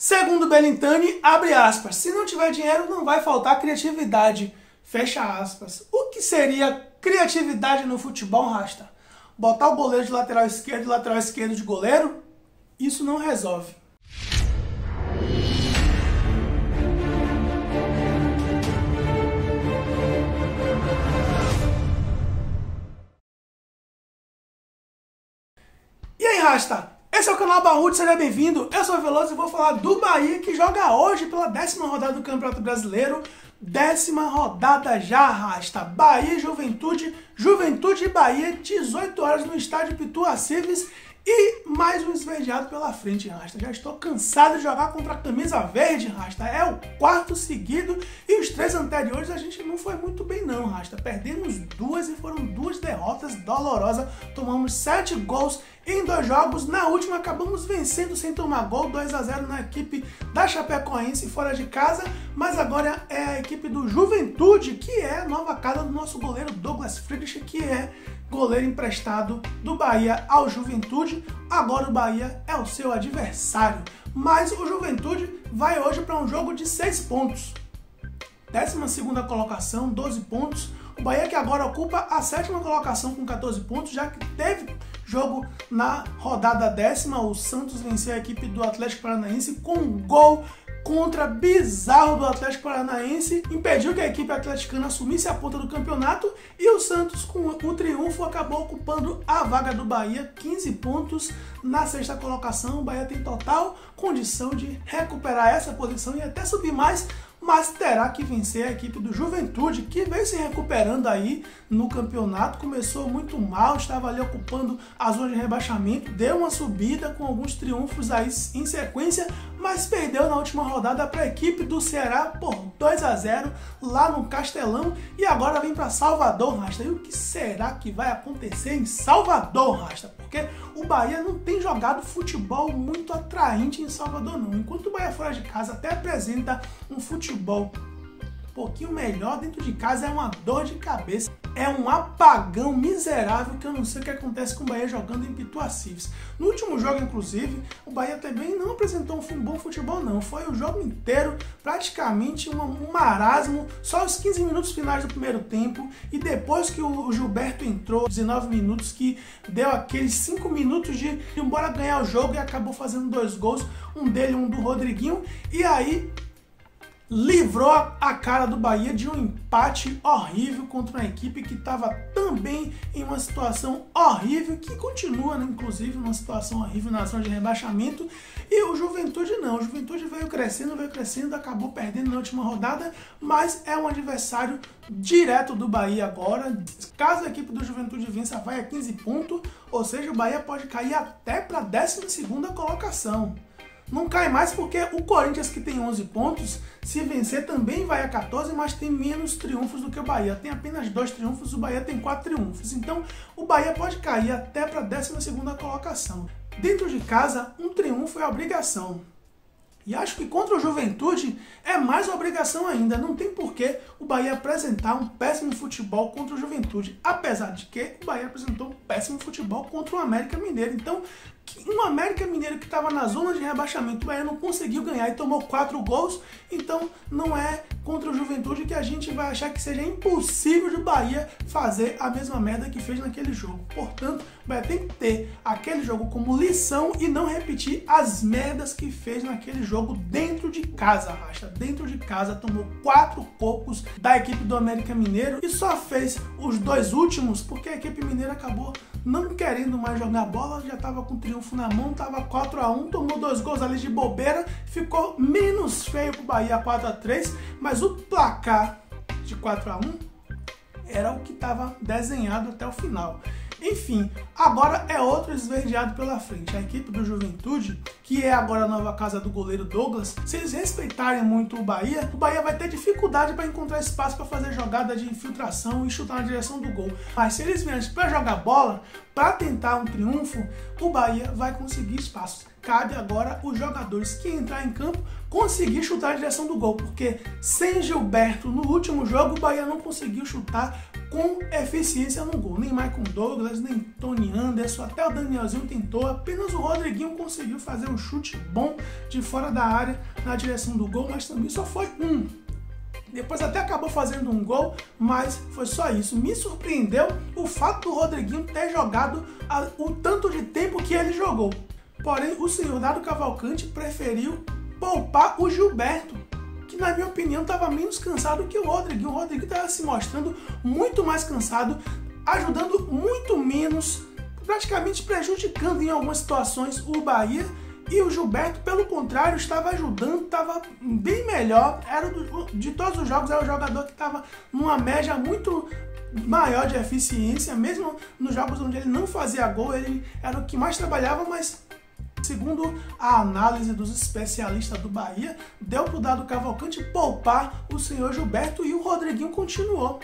Segundo Belintani, abre aspas, se não tiver dinheiro não vai faltar criatividade, fecha aspas. O que seria criatividade no futebol, Rasta? Botar o goleiro de lateral esquerdo e lateral esquerdo de goleiro? Isso não resolve. E aí, Rasta? Esse é o canal Barrudo, seja bem-vindo. Eu sou o Veloso e vou falar do Bahia, que joga hoje pela 10ª rodada do Campeonato Brasileiro. 10ª rodada já, Rasta. Bahia e Juventude. Juventude e Bahia, 18 horas no estádio Pituacives. E mais um esverdeado pela frente, Rasta. Já estou cansado de jogar contra a camisa verde, Rasta. É o 4º seguido e os 3 anteriores a gente não foi muito bem não, Rasta. Perdemos 2 e foram 2 derrotas dolorosas. Tomamos 7 gols em 2 jogos. Na última acabamos vencendo sem tomar gol, 2-0 na equipe da Chapecoense fora de casa. Mas agora é a equipe do Juventude, que é a nova casa do nosso goleiro Douglas Friedrich, que é goleiro emprestado do Bahia ao Juventude. Agora o Bahia é o seu adversário. Mas o Juventude vai hoje para um jogo de 6 pontos. 12ª colocação, 12 pontos. O Bahia que agora ocupa a 7ª colocação com 14 pontos, já que teve jogo na rodada 10ª. O Santos venceu a equipe do Atlético Paranaense com um gol contra bizarro do Atlético Paranaense, impediu que a equipe atleticana assumisse a ponta do campeonato e o Santos, com o triunfo, acabou ocupando a vaga do Bahia, 15 pontos na 6ª colocação. O Bahia tem total condição de recuperar essa posição e até subir mais, mas terá que vencer a equipe do Juventude, que vem se recuperando aí no campeonato. Começou muito mal, estava ali ocupando a zona de rebaixamento, deu uma subida com alguns triunfos aí em sequência, mas perdeu na última rodada para a equipe do Ceará por 2-0 lá no Castelão e agora vem para Salvador, Rasta. E o que será que vai acontecer em Salvador, Rasta? Porque o Bahia não tem jogado futebol muito atraente em Salvador, não. Enquanto o Bahia fora de casa até apresenta um futebol um pouquinho melhor, dentro de casa é uma dor de cabeça. É um apagão miserável que eu não sei o que acontece com o Bahia jogando em Pituacives. No último jogo, inclusive, o Bahia também não apresentou um bom futebol, não. Foi o jogo inteiro praticamente um marasmo, só os 15 minutos finais do primeiro tempo e depois que o Gilberto entrou, 19 minutos, que deu aqueles 5 minutos de ir embora ganhar o jogo e acabou fazendo 2 gols, um dele e um do Rodriguinho, e aí livrou a cara do Bahia de um empate horrível contra uma equipe que estava também em uma situação horrível, que continua, né, inclusive, numa situação horrível na zona de rebaixamento. E o Juventude não, o Juventude veio crescendo, acabou perdendo na última rodada, mas é um adversário direto do Bahia agora. Caso a equipe do Juventude vença, vai a 15 pontos, ou seja, o Bahia pode cair até para a 12ª colocação. Não cai mais porque o Corinthians, que tem 11 pontos, se vencer também vai a 14, mas tem menos triunfos do que o Bahia. Tem apenas 2 triunfos, o Bahia tem 4 triunfos. Então o Bahia pode cair até para a 12ª colocação. Dentro de casa, um triunfo é obrigação. E acho que contra o Juventude é mais obrigação ainda. Não tem porquê o Bahia apresentar um péssimo futebol contra o Juventude. Apesar de que o Bahia apresentou um péssimo futebol contra o América Mineiro. Então, um América Mineiro que estava na zona de rebaixamento, o Bahia não conseguiu ganhar e tomou 4 gols. Então, não é contra o Juventude que a gente vai achar que seja impossível do Bahia fazer a mesma merda que fez naquele jogo. Portanto, o Bahia tem que ter aquele jogo como lição e não repetir as merdas que fez naquele jogo dentro de casa, Rasta. Dentro de casa, tomou 4 cocos da equipe do América Mineiro e só fez os 2 últimos porque a equipe mineira acabou não querendo mais jogar bola, já estava com triunfo na mão, estava 4-1, tomou 2 gols ali de bobeira, ficou menos feio para o Bahia, 4-3, mas o placar de 4-1 era o que estava desenhado até o final. Enfim, agora é outro esverdeado pela frente. A equipe do Juventude, que é agora a nova casa do goleiro Douglas, se eles respeitarem muito o Bahia vai ter dificuldade para encontrar espaço para fazer jogada de infiltração e chutar na direção do gol. Mas se eles vierem para jogar bola, para tentar um triunfo, o Bahia vai conseguir espaço. cabe agora os jogadores que entrar em campo conseguir chutar a direção do gol, porque sem Gilberto no último jogo o Bahia não conseguiu chutar com eficiência no gol. Nem Maicon Douglas, nem Tony Anderson, até o Danielzinho tentou, apenas o Rodriguinho conseguiu fazer um chute bom de fora da área na direção do gol, mas também só foi um. Depois até acabou fazendo um gol, mas foi só isso. Me surpreendeu o fato do Rodriguinho ter jogado o tanto de tempo que ele jogou. Porém, o senhor Dado Cavalcante preferiu poupar o Gilberto, que na minha opinião estava menos cansado que o Rodriguinho. O Rodriguinho estava se mostrando muito mais cansado, ajudando muito menos, praticamente prejudicando em algumas situações o Bahia. E o Gilberto, pelo contrário, estava ajudando, estava bem melhor. De todos os jogos, era o jogador que estava numa média muito maior de eficiência. Mesmo nos jogos onde ele não fazia gol, ele era o que mais trabalhava, mas segundo a análise dos especialistas do Bahia, deu para o Dado Cavalcante poupar o senhor Gilberto e o Rodriguinho continuou.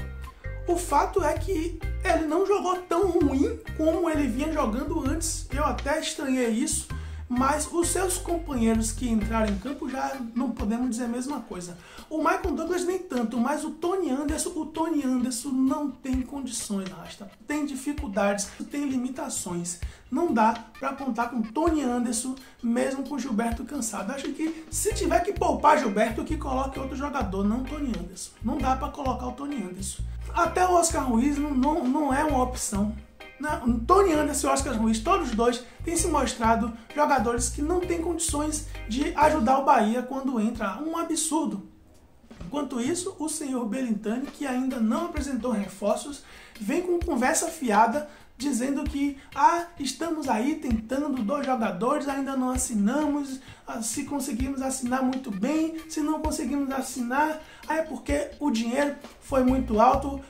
O fato é que ele não jogou tão ruim como ele vinha jogando antes. Eu até estranhei isso. Mas os seus companheiros que entraram em campo já não podemos dizer a mesma coisa. O Maicon Douglas nem tanto, mas o Tony Anderson não tem condições, Rasta. Tem dificuldades, tem limitações. Não dá para contar com Tony Anderson, mesmo com o Gilberto cansado. Acho que se tiver que poupar Gilberto, que coloque outro jogador, não Tony Anderson. Não dá para colocar o Tony Anderson. Até o Oscar Ruiz não é uma opção. Tony Anderson e Oscar Ruiz, todos os dois, têm se mostrado jogadores que não têm condições de ajudar o Bahia quando entra. Um absurdo. Enquanto isso, o senhor Belintani, que ainda não apresentou reforços, vem com conversa fiada, dizendo que estamos aí tentando 2 jogadores, ainda não assinamos, se conseguimos assinar muito bem, se não conseguimos assinar, é porque o dinheiro foi muito alto,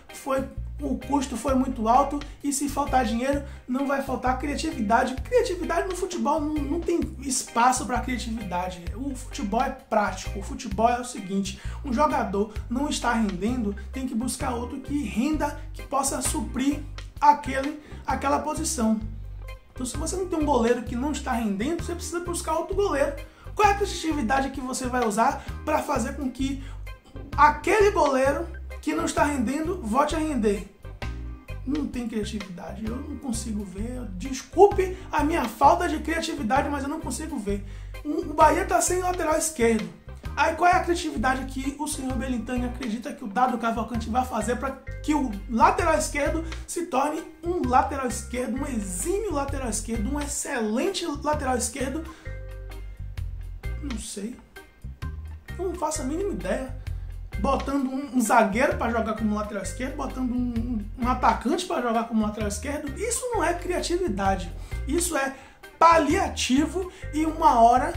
o custo foi muito alto e se faltar dinheiro não vai faltar criatividade. Criatividade no futebol não tem espaço para criatividade. O futebol é prático. O futebol é o seguinte: um jogador não está rendendo, tem que buscar outro que renda, que possa suprir aquela posição. Então, se você não tem um goleiro que não está rendendo, você precisa buscar outro goleiro. Qual é a criatividade que você vai usar para fazer com que aquele goleiro que não está rendendo volte a render? Não tem criatividade, eu não consigo ver. Desculpe a minha falta de criatividade, mas eu não consigo ver. O Bahia está sem lateral esquerdo. Aí qual é a criatividade que o senhor Belintani acredita que o Dado Cavalcante vai fazer para que o lateral esquerdo se torne um lateral esquerdo, um exímio lateral esquerdo, um excelente lateral esquerdo? Não sei. Não faço a mínima ideia. Botando um zagueiro para jogar como lateral esquerdo, botando um atacante para jogar como lateral esquerdo, isso não é criatividade, isso é paliativo e uma hora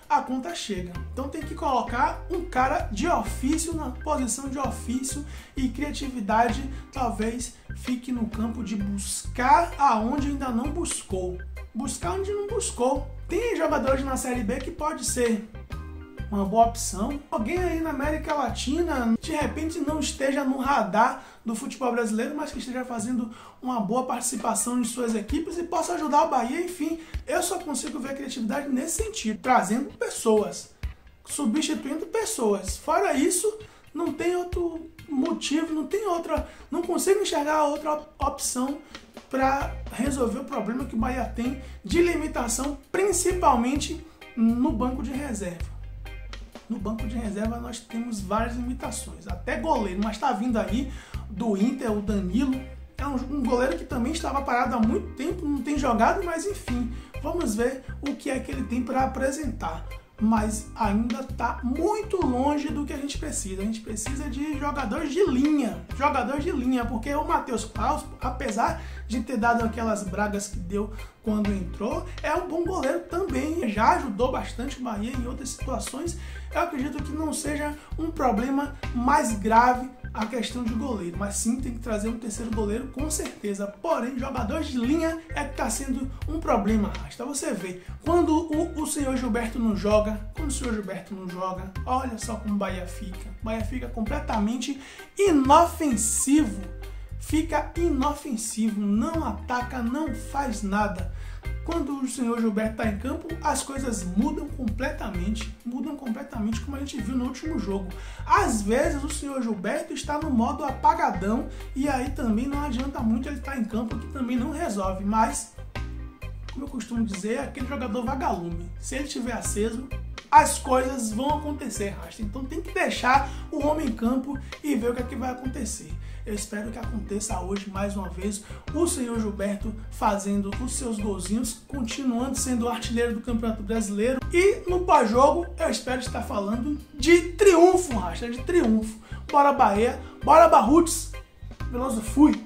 a conta chega. Então tem que colocar um cara de ofício na posição de ofício, e criatividade talvez fique no campo de buscar aonde ainda não buscou. Buscar onde não buscou. Tem jogadores na Série B que pode ser uma boa opção. Alguém aí na América Latina, de repente não esteja no radar do futebol brasileiro, mas que esteja fazendo uma boa participação em suas equipes e possa ajudar o Bahia. Enfim, eu só consigo ver criatividade nesse sentido, trazendo pessoas, substituindo pessoas. Fora isso, não tem outro motivo, não consigo enxergar outra opção para resolver o problema que o Bahia tem de limitação, principalmente no banco de reserva. No banco de reserva nós temos várias limitações, até goleiro, mas está vindo aí do Inter, o Danilo, é um goleiro que também estava parado há muito tempo, não tem jogado, mas enfim, vamos ver o que é que ele tem para apresentar. Mas ainda está muito longe do que a gente precisa. A gente precisa de jogadores de linha, porque o Matheus Claus, apesar de ter dado aquelas bragas que deu quando entrou, é um bom goleiro também, já ajudou bastante o Bahia em outras situações. Eu acredito que não seja um problema mais grave a questão de goleiro, mas sim tem que trazer um terceiro goleiro com certeza. Porém, jogadores de linha é que está sendo um problema. Rasta, você vê, quando o senhor Gilberto não joga, olha só como o Bahia fica. O Bahia fica completamente inofensivo. Fica inofensivo, não ataca, não faz nada. quando o senhor Gilberto está em campo, as coisas mudam completamente como a gente viu no último jogo. Às vezes o senhor Gilberto está no modo apagadão e aí também não adianta muito ele estar em campo, que também não resolve, mas, como eu costumo dizer, é aquele jogador vagalume. Se ele estiver aceso, as coisas vão acontecer, Rasta. Então tem que deixar o homem em campo e ver o que é que vai acontecer. Eu espero que aconteça hoje, mais uma vez, o senhor Gilberto fazendo os seus golzinhos, continuando sendo o artilheiro do Campeonato Brasileiro. E no pós-jogo, eu espero estar falando de triunfo, Rasta, de triunfo. Bora Bahia, bora Barruts, Veloso fui!